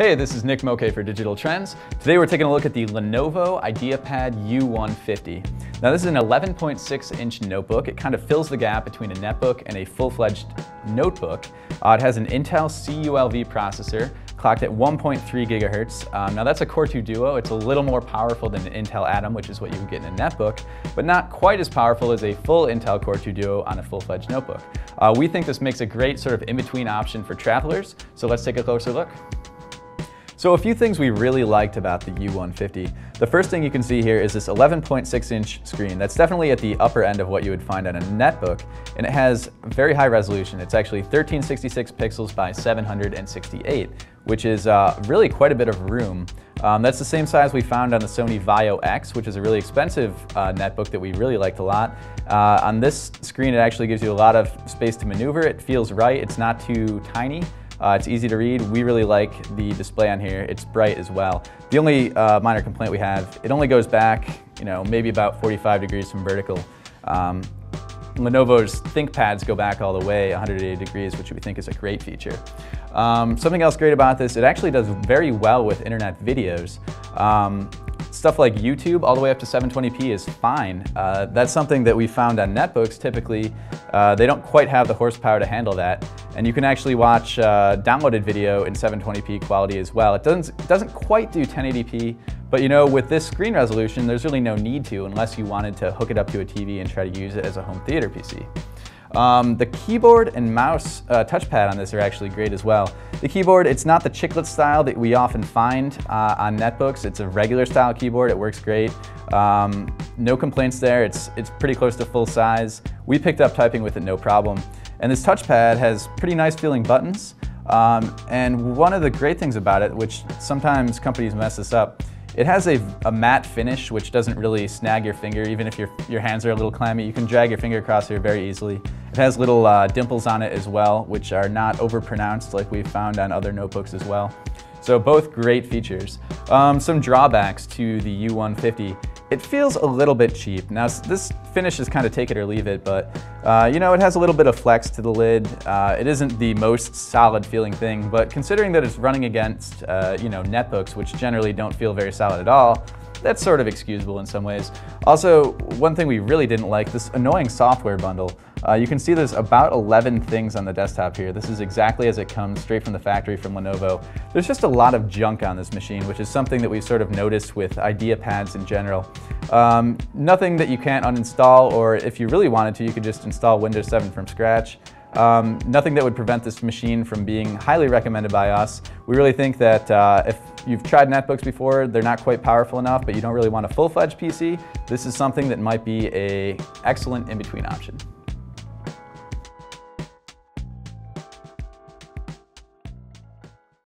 Hey, this is Nick Moke for Digital Trends. Today we're taking a look at the Lenovo IdeaPad U150. Now this is an 11.6-inch notebook. It kind of fills the gap between a netbook and a full-fledged notebook. It has an Intel CULV processor clocked at 1.3 gigahertz. Now that's a Core 2 Duo. It's a little more powerful than an Intel Atom, which is what you would get in a netbook, but not quite as powerful as a full Intel Core 2 Duo on a full-fledged notebook. We think this makes a great sort of in-between option for travelers, so let's take a closer look. So a few things we really liked about the U150. The first thing you can see here is this 11.6-inch screen. That's definitely at the upper end of what you would find on a netbook, and it has very high resolution. It's actually 1366 pixels by 768, which is really quite a bit of room. That's the same size we found on the Sony Vaio X, which is a really expensive netbook that we really liked a lot. On this screen, it actually gives you a lot of space to maneuver. It feels right. It's not too tiny. It's easy to read. We really like the display on here. It's bright as well. The only minor complaint we have, it only goes back, maybe about 45 degrees from vertical. Lenovo's ThinkPads go back all the way 180 degrees, which we think is a great feature. Something else great about this, it actually does very well with internet videos. Stuff like YouTube all the way up to 720p is fine. That's something that we found on netbooks. Typically, they don't quite have the horsepower to handle that. And you can actually watch downloaded video in 720p quality as well. It doesn't quite do 1080p, but with this screen resolution, there's really no need to unless you wanted to hook it up to a TV and try to use it as a home theater PC. The keyboard and mouse touchpad on this are actually great as well. The keyboard, it's not the chiclet style that we often find on netbooks. It's a regular style keyboard. It works great. No complaints there. It's pretty close to full size. We picked up typing with it no problem. And this touchpad has pretty nice feeling buttons. And one of the great things about it, which sometimes companies mess this up, it has a matte finish which doesn't really snag your finger. Even if your hands are a little clammy, you can drag your finger across here very easily. It has little dimples on it as well, which are not overpronounced like we've found on other notebooks as well. So both great features. Some drawbacks to the U150. It feels a little bit cheap. Now this finish is kind of take it or leave it, but it has a little bit of flex to the lid. It isn't the most solid feeling thing, but considering that it's running against netbooks, which generally don't feel very solid at all, that's sort of excusable in some ways. Also, one thing we really didn't like, this annoying software bundle. You can see there's about 11 things on the desktop here. This is exactly as it comes straight from the factory from Lenovo. There's just a lot of junk on this machine, which is something that we've sort of noticed with IdeaPads in general. Nothing that you can't uninstall, or if you really wanted to, you could just install Windows 7 from scratch. Nothing that would prevent this machine from being highly recommended by us. We really think that if you've tried netbooks before, they're not quite powerful enough, but you don't really want a full-fledged PC, this is something that might be an excellent in-between option.